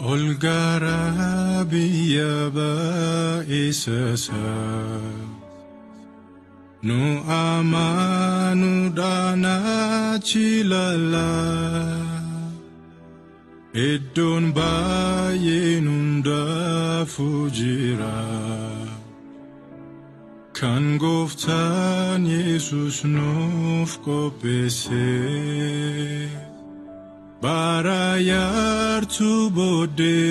Olgara biyaba isasa Nu amanu dana chilala Edon bayenunda fujira Kan goftan Jesus nuf kopese Barayar tu bode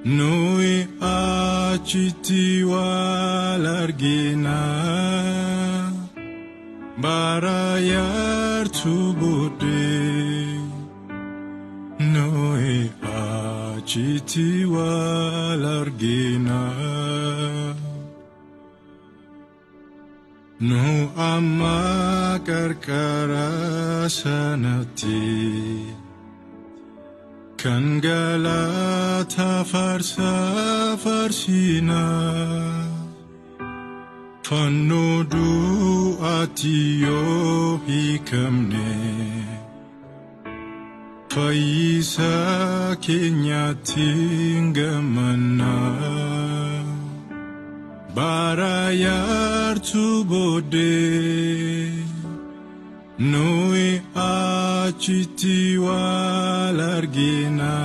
Noi achiti walargina Barayar tu bode Noi achiti walargina No amma karkara sanati Kan galata farsa farsina Fanno du'atiyo hikamne Fayyisa keenyatiin gammanna Barayar tu bode Noi achiti walargina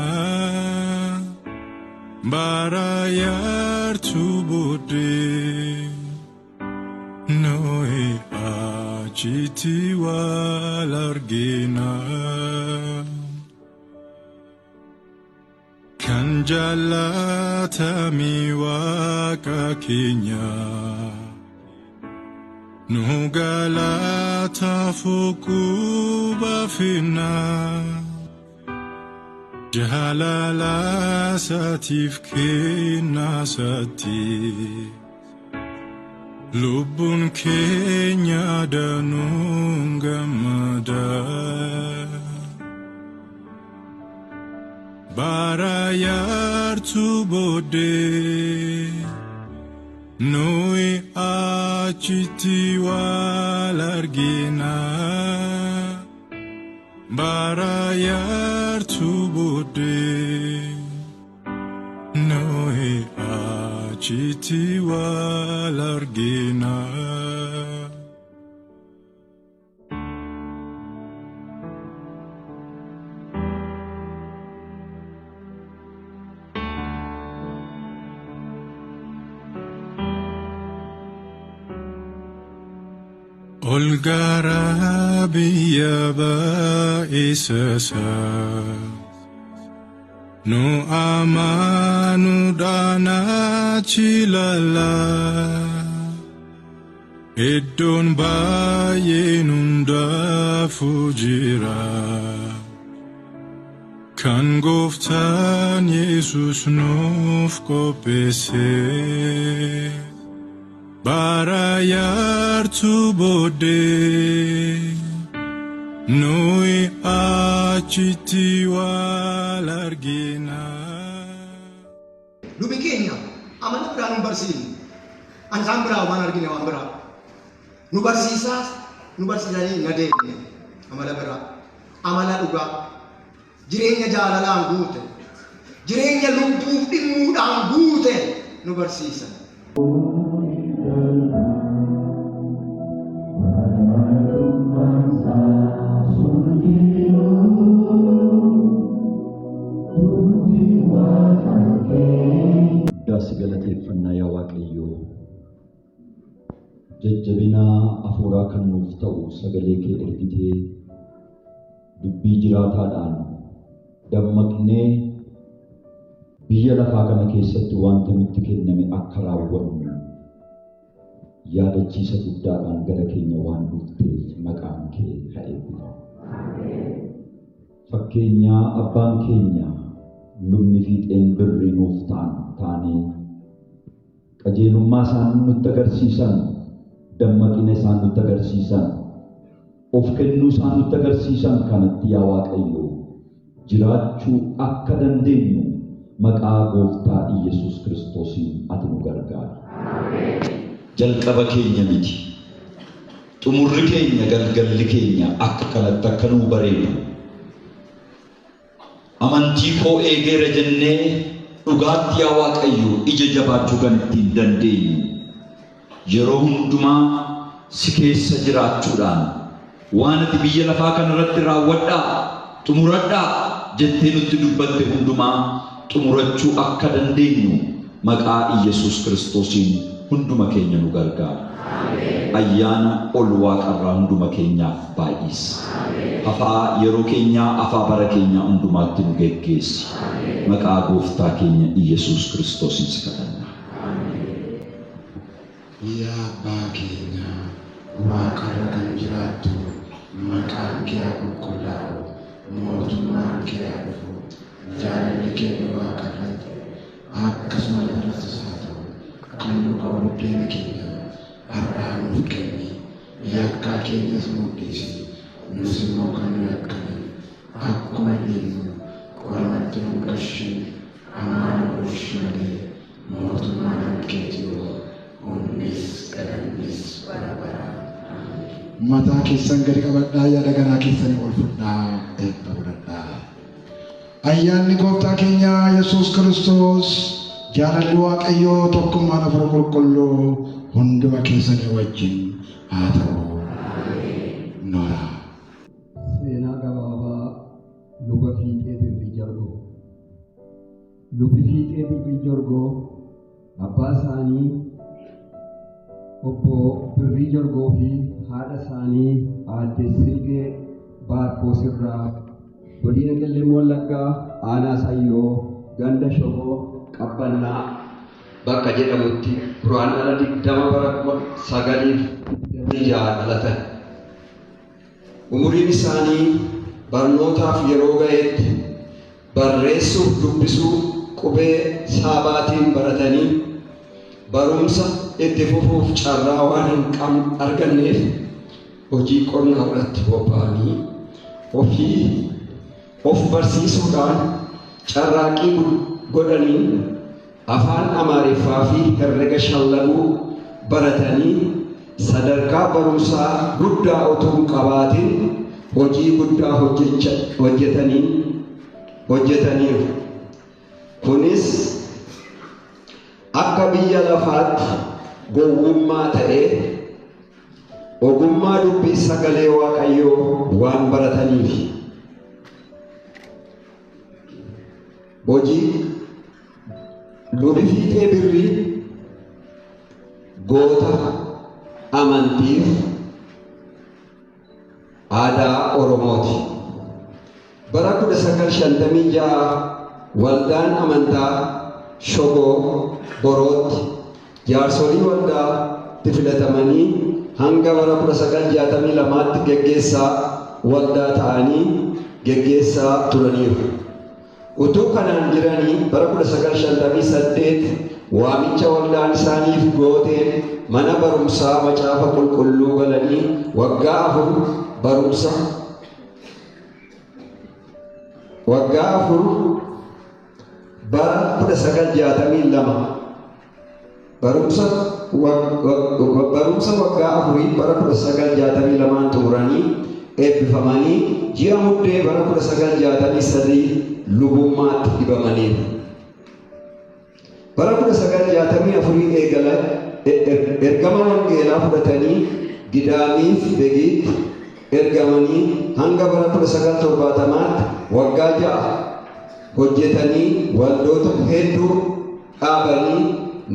Barayar tu bode Noi achiti walargina Kan jalatami waqa keenya Nu galata fuku bafina Jahalala satif kenna sati Lubbun keenya danun gammada Barayar tu bode Noi achiti walargina Barayar tu bode Noi achiti walargina Olgara biyaba isasa Nu amanu dana chilala Edon bayenunda fujira Kan goftan Jesus nuf kopese Barayar tu bode Noi achiti walargina Lubi keenya amala biraa nu barsiisni Ansaan biraa waan argine waan biraa Nu barsiisanii na deebine amala biraa amala dhugaa jireenya jaalalaan guute jireenya lubbuuf dhimmuudhaan guute nu barsiisan Galateeffannaa yaa Waaqayyo jajjabinaa afuuraa kan nuuf ta'u sagalee kee ergitee dubbii jiraataadhaan dammaqnee biyya lafaa kana keessatti wanta nutti kenname akka raawwannu yaadachiisa guddaadhaan gara keenya waan dhufteef maqaan kee haa eebbifamu. Fakkeenyaa abbaan keenya lubni fiixeen birrii nuuf taanee qajeelummaa isaan nutti agarsiisan dammaqina isaan nutti agarsiisan of kennuu isaan nutti agarsiisan kanatti yaa Waaqayyo jiraachuu akka dandeenyu maqaa gooftaa Yesuus Kiristoosiin ati nu gargaari. Jalqaba keenya miti xumurri keenya galgalli keenya akka kanatti akka nuu bareedu amantii koo eegeera jennee dhugaatti yaa Waaqayyo ija jabaachuu kan ittiin dandeenyu yeroo hundumaa si keessa jiraachuudhaan waan ati biyya lafaa kanarratti raawwadhaa xumuradhaa jettee nutti dubbatte hundumaa xumurachuu akka dandeenyu maqaa Yesuus Kiristoosiin hunduma keenya nu gargaara. Ayyaana ol waaqarraa hunduma keenyaaf baay'isi. Hafaa yeroo keenyaa afaa bara keenyaa hundumaatti nu geggeessi. Maqaa gooftaa keenya Yesuus Kiristoosiin si kadhanna. Yaa Abbaa keenya waaqarra kan jiraattu maqaan kee qulqullaa'u mootummaan kee dhufu jaalalli kee waaqarratti akkasuma lafas haa ta'u kan nu qabu buddeena keenya har'aa nuuf kenni yakkaa keenyas mudhiisi nus immoo kan nu yakkani akkuma dhiifnu qoramatti nu gashin hamaa nu bulchi malee mootummaan keetii humnis galannis bara baraan. Mataa keessan gadi qabadhaa yaada garaa keessanii ol fudhaa eebba godhadhaa. Ayyaanni gooftaa keenya Yesuus Kiristoos jaalalli Waaqayyoo tokkummaan Hafuura Qulqulluu hunduma keessanii wajjin haa ta'u. Noora. Seenaa gabaabaa luba fiixee birrii jorgoo. Lubi fiixee birrii jorgoo abbaa isaanii obbo Birrii Jorgoo fi haadha isaanii aadde Silgee Baarkoos irraa godina Qellem Wallaggaa aanaa Sayyoo ganda Shogoo Qabbannaa bakka jedhamutti duraan ala 20 bara 1926 dhalatan. Umuriin isaanii barnootaaf yeroo ga'etti barreessuuf dubbisuu qubee saabaatiin baratanii barumsa itti fufuuf carraa waan hin arganneef hojii qonnaa irratti bobba'anii of barsiisuudhaan carraaqqii godhanii afaan Amaariffaa fi herrega shallaguu baratanii sadarkaa barumsaa guddaa utuu hin qabaatin hojii guddaa hojjetaniiru. Kunis akka biyya lafaatti gowwummaa ta'ee ogummaa dubbii sagalee Waaqayyoo waan barataniif hojii lubi fiixee birrii goota amantiif aadaa Oromooti. Bara 1956 waldaan amantaa Shogoo Borootti jaarsolii waldaatti filatamanii hanga bara 1962tti geggeessaa waldaa ta'anii geggeessaa turaniiru. Utuu kanaan jiranii bara 1958 waamicha waldaan isaaniif gooteen mana barumsaa macaafa qulqulluu galanii waggaa 4 barumsa bara 1962 barumsa waggaa 4 bara 1962 xumuranii eebbifamanii ji'a muddee bara 1963 lubummaatti dibamaniiru. Bara 1964 ergama wangeelaa fudhatanii Gidaamii fi Begiitti ergamanii hanga bara 1970tti waggaa 6 hojjetanii waldoota hedduu dhaabanii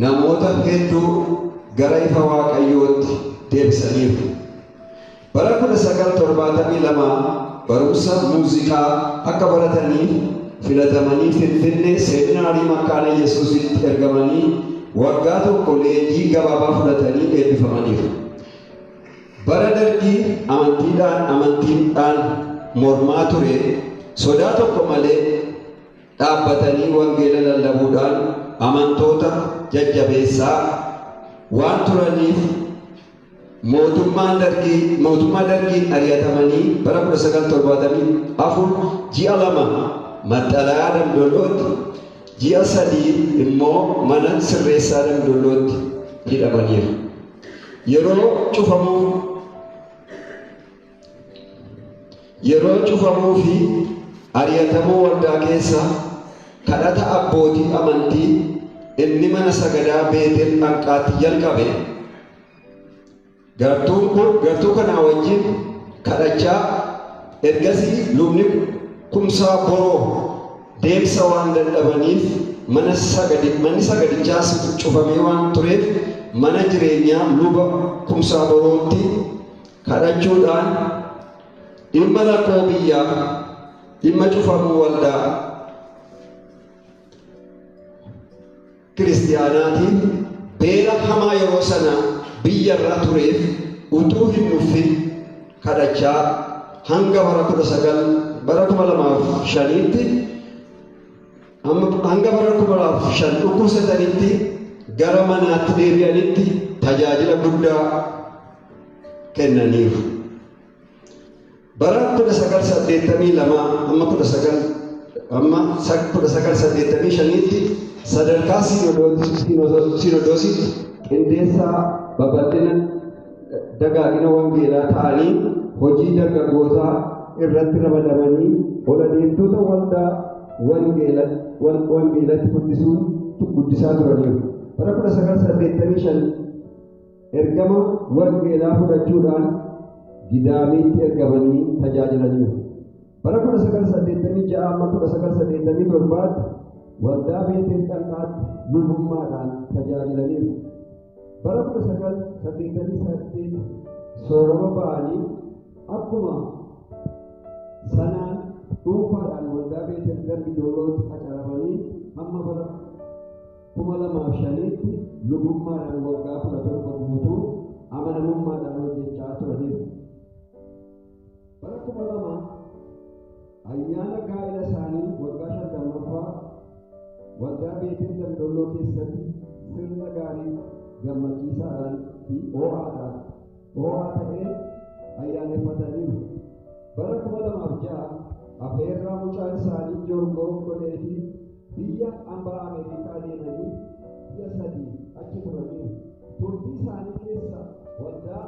namoota hedduu gara ifa Waaqayyootti deebisaniiru. Bara 1972 barumsa muuziqaa akka barataniif filatamanii Finfinnee seeminaarii Makaana Yesuusitti ergamanii waggaa tokko leenjii gabaabaa fudhatanii eebbifamaniiru. Bara dargii amantiidhaan mormaa ture sodaa tokko malee dhaabbatanii wangeela lallabuudhaan amantoota jajjabeessaa waan turaniif mootummaa dargiin ari'atamanii bara 1974 ji'a 2 maxxalayaa Damdolootti ji'a 3 immoo mana sirreessaa Damdolootti hidhamaniiru. Yeroo cufamuu fi ari'atamuu waldaa keessa kadhata abbootii amantii inni mana sagadaa Beetel Dhanqaatti jalqabe. Gartuu kanaa wajjin kadhachaa ergasii lubni kumsaa boroo deemsa waan dadhabaniif manni sagadichaas cufamee waan tureef mana jireenyaa luba kumsaa borootti kadhachuudhaan dhimma rakkoo biyyaa, dhimma cufamuu waldaa kiristiyaanaatiin beela hamaa yeroo sana biyyarra tureef utuu hin dhuffin kadhachaa hanga bara 2005tti hanga bara 2005 dhukkubsatanitti gara manaatti deebi'anitti tajaajila guddaa kennaniiru. Bara 1982 amma 1985tti sadarkaa Sinodoositti qindeessaa babal'ina dagaagina wangeelaa ta'anii hojii dargaggootaa irratti ramadamanii ol adeemtota waldaa wangeelatti guddisaa turaniiru. Bara 1985 ergama wangeelaa fudhachuudhaan Gidaamiitti ergamanii tajaajilaniiru. Bara 1986 amma 1987 waldaa Beetel Dhanqaatti lubummaadhaan tajaajilaniiru. Bara 1988 soorama ba'anii akkuma sanaan dhuunfaadhaan waldaa Beetel Dambidoolootti qacaramanii hamma bara 2005tti lubummaadhaan waggaa 17 guutuu amanamummaadhaan hojjechaa turaniiru. Bara 2000 ayyaana gaa'ela isaanii waggaa 50ffaa waldaa Beetel Dambidooloo keessatti sirna gaarii gammachiisaadhaan fi ho'aa ta'een ayyaaneffataniiru. Bara 2006 affeerraa mucaan isaanii Joorgoo godhee fi biyya hambaa Ameerikaa deemanii ji'a 3 achi turaniiru. Turtii isaanii keessa waldaa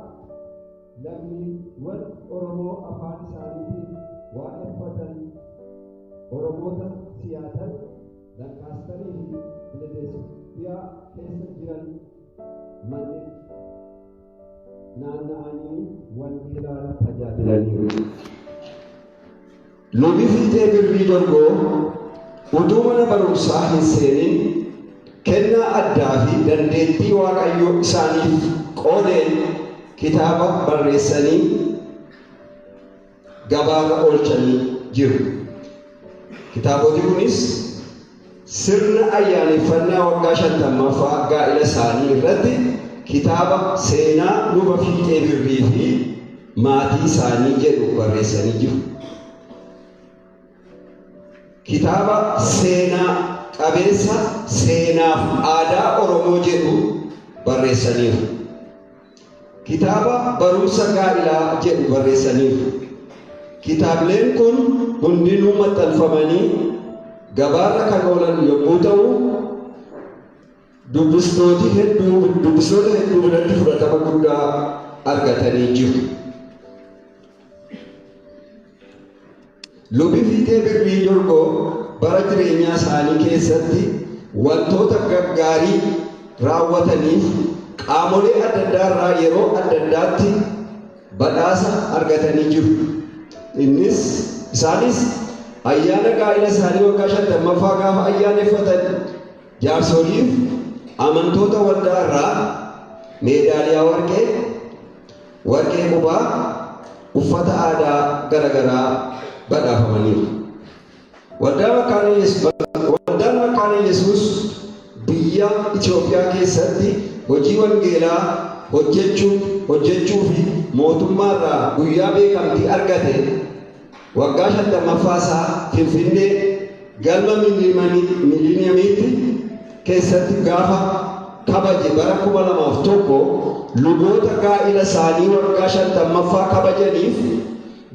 lammiiwwan Oromoo afaan isaaniitiin waaqeffatan Oromoota Siyaatal, Lankaastarii fi Filadelfiyaa keessa jiran manneen naanna'anii wangeelaan tajaajilaniiru. Lubi Fiixee Birrii Dorgoo utuu mana barumsaa hin seenin kennaa addaa fi dandeettii Waaqayyoo isaaniif qoodeen kitaaba barreessanii gabaarra oolchanii jiru. Kitaaboti kunis sirna ayyaaneffannaa waggaa 50ffaa gaa'ela isaanii irratti kitaaba seenaa luba Fiixee Birrii fi maatii isaanii jedhu barreessanii jiru. Kitaaba seenaa qabeessa seenaaf aadaa Oromoo jedhu barreessaniiru. Kitaaba barumsa gaa'ilaa jedhu barreessaniiru. Kitaabileen kun hundinuu maxxanfamanii gabaarra kan oolan yommuu ta'u, dubbistoota hedduu biratti fudhatama guddaa argatanii jiru. Lubi Fiixee Birrii Dorgoo bara jireenyaa isaanii keessatti wantoota gaggaarii raawwataniif qaamolee adda addaa irraa yeroo adda addaatti badhaasa argatanii jiru. Isaanis ayyaana gaa'ela isaanii waggaa 50ffaa gaafa ayyaaneffatan jaarsoliif amantoota waldaa irraa meedaaliyaa warqee qubaa, uffata aadaa garaagaraa badhaafamaniiru. Waldaan Makaana Yesuus biyya Itoophiyaa keessatti hojii wangeelaa hojjechuu fi mootummaa irraa guyyaa beekamtii argate waggaa 50ffaa isaa Finfinnee galma miiliiniyamiitti keessatti gaafa kabaje bara 2001 luboota gaa'ela isaanii waggaa 50ffaa kabajaniif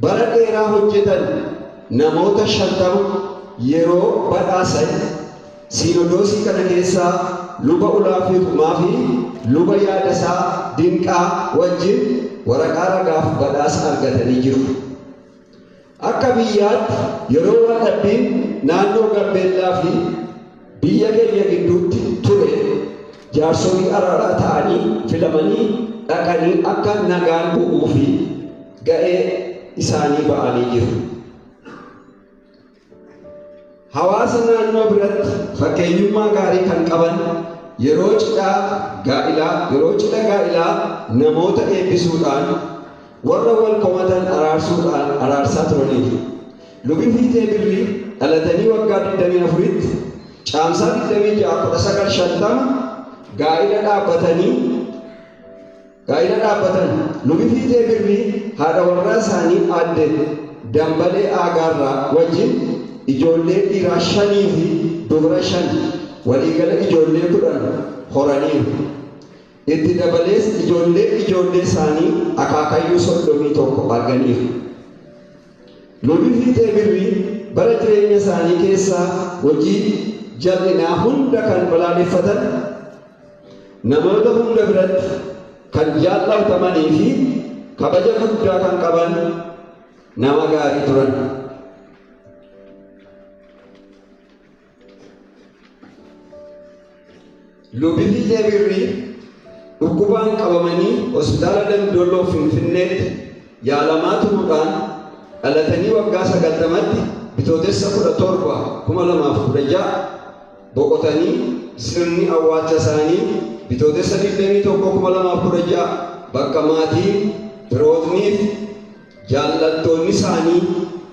bara dheeraa hojjetan namoota 50 yeroo badhaasan Sinodoosii kana keessaa luba Ulaafiitumaa fi luba Yaadasaa Dinqaa wajjin waraqaa ragaaf badhaasa argatanii jiru. Akka biyyaatti yeroo waldhabbiin naannoo Gambeellaa fi biyya keenya gidduutti ture jaarsolii araaraa ta'anii filamanii dhaqanii akka nagaan bu'uu fi ga'ee isaanii ba'anii jiru. Hawaasa naannoo biratti fakkeenyummaa gaarii kan qaban yeroo cidha gaa'ilaa namoota eebbisuudhaan warra wal komatan araarsaa turaniiru. Lubi Fiitee Birrii dhalatanii waggaa 24tti caamsaa 26 gaa'ila dhaabbatan. Lubi Fiitee Birrii haadha warraa isaanii aadde Dambalee Aagaarraa wajjin ijoollee dhiiraa 5 fi dubara 5 waliigala ijoollee 10 horaniiru. Itti dabalees ijoollee isaanii akaakayyuu 31 arganiiru. Lubi Fiitee Birrii bara jireenya isaanii keessaa hojii jal'inaa hunda kan balaaleffatan, namoota hunda biratti kan jaallatamanii fi kabaja guddaa kan qaban nama gaarii turan. Lubi Fiitee Birrii dhukkubaan qabamanii hospitaala Dambidolloo Finfinneetti yaalamaa turuudhaan dhalatanii waggaa 90tti bitootessa 17 2016 boqotanii sirni awwaalcha isaanii bitootessa 21 2016 bakka maatii firootnii fi jaallattoonni isaanii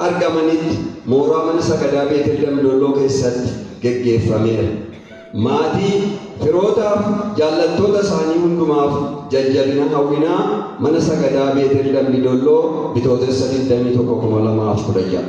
argamanitti mooraa mana sagadaa Beetel Dambidolloo keessatti geggeeffameera. Maatii firootaaf jaallattoota isaanii hundumaaf jajjabina hawwinaa mana sagadaa Beetel Dambidolloo bitootessa 21 2016.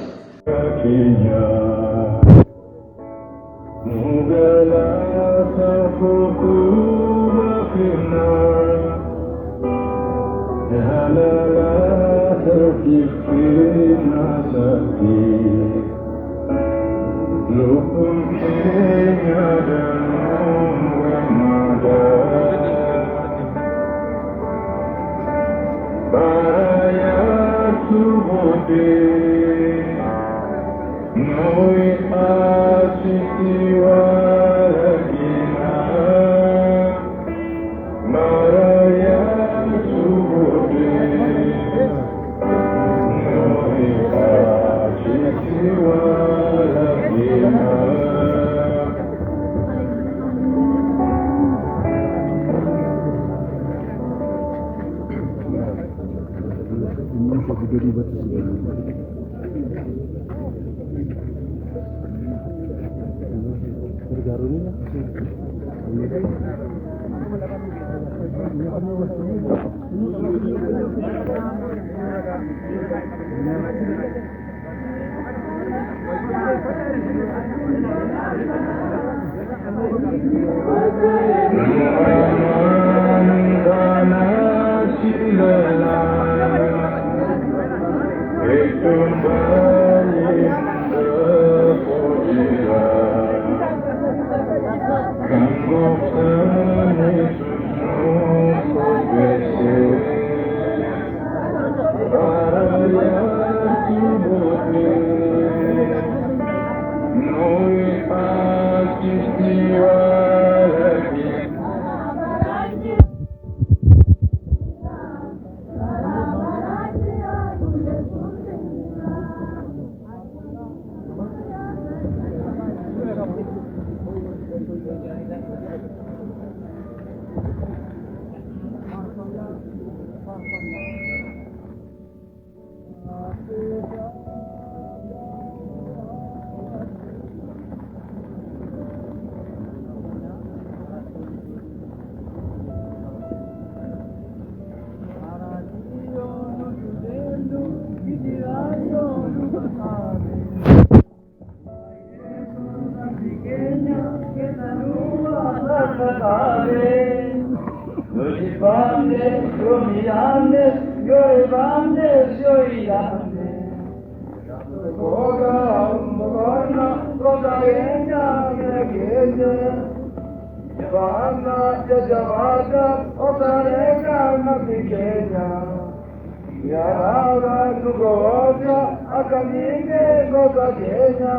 Yaraga nugoja akamine goza Kenya.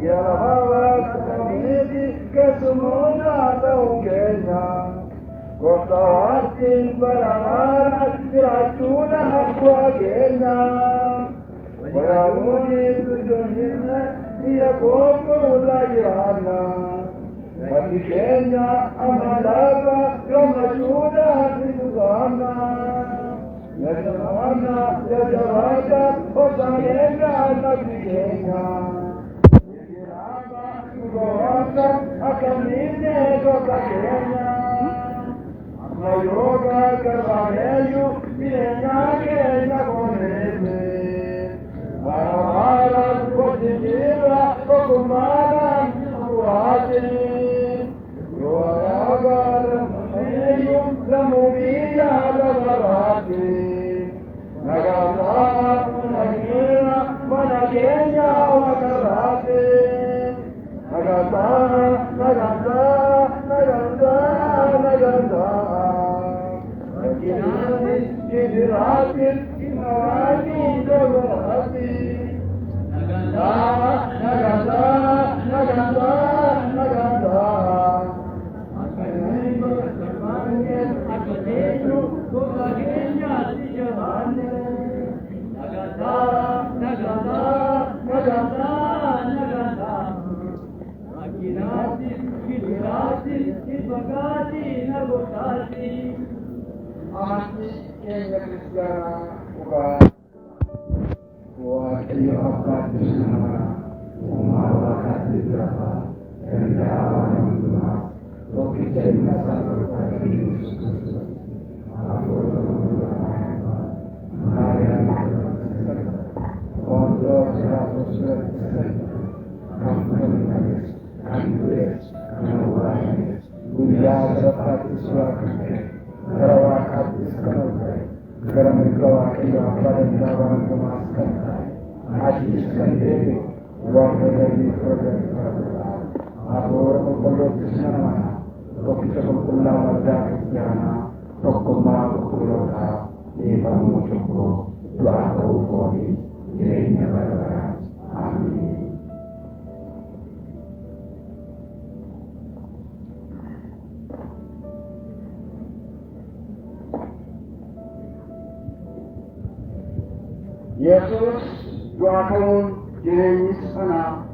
Yaraga akamine kesumuna tau Kenya. Goza watin baramara tiratuna hakwa Kenya. Bayaluni tujunina iya koko ulayana. Bagi Kenya amalaba kamajuda hatizana. Ya Jawada, Hosanna, Nabi Kenya. Yirama, Goza, Akamine, Goza Kenya. Mayoga, Kavaneyu, Kenya, Kenya, Konete. Maramara, Kotimira, Kokumara, Kuate. Yoaraga, Rameyu, Ramuvia, Lavarate. Naganda, Nagina, Managenya, Wakarate. Naganda, Naganda, Naganda, Naganda. Naginani, Kidirati, Kinawani, Davarati. Naganda, Naganda, Naganda, Naganda. Akaneyo, Akaneyo, Akaneyo, Kogagenya, Naganda, Naganda, Naganda, Naganda. Akinati, Kidirati, Kibagati, Nagotati. Amati, Kenya Kristiana, Uga. Wakil Abad Sana, Umar Wakati Berapa, Kendawa Nanduna, Roki Cina Satu Kali Yesus. Aku Mariam Untuk 100% Kampung Kandues Kanuwanis Buya Dapat Iswakake Karawakat Iskanukay Karamikawaki Wapadan Dawan Kumaskanay Adi Iskandiri Wakadari Program Karabula Aku Mukuluk Isnamana Rokita Kumpula Warga Kristiana Tokuma Kukuloka Eva Muchoko Tuaka Ufori Irenya Barbara Amin. Yesus doakan jenis anak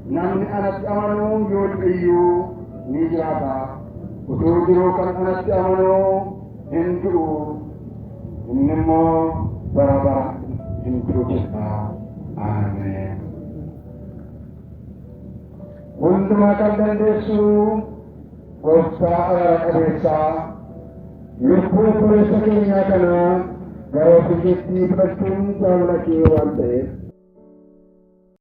namni anak amanu yul iyu ni jaba utur kan anak amanu hindu innimo barabara hindu kita amin. Untuk makan desu kosta ala kabesa yupu pulesa kinya kana Kalau begitu betul kalau lagi wante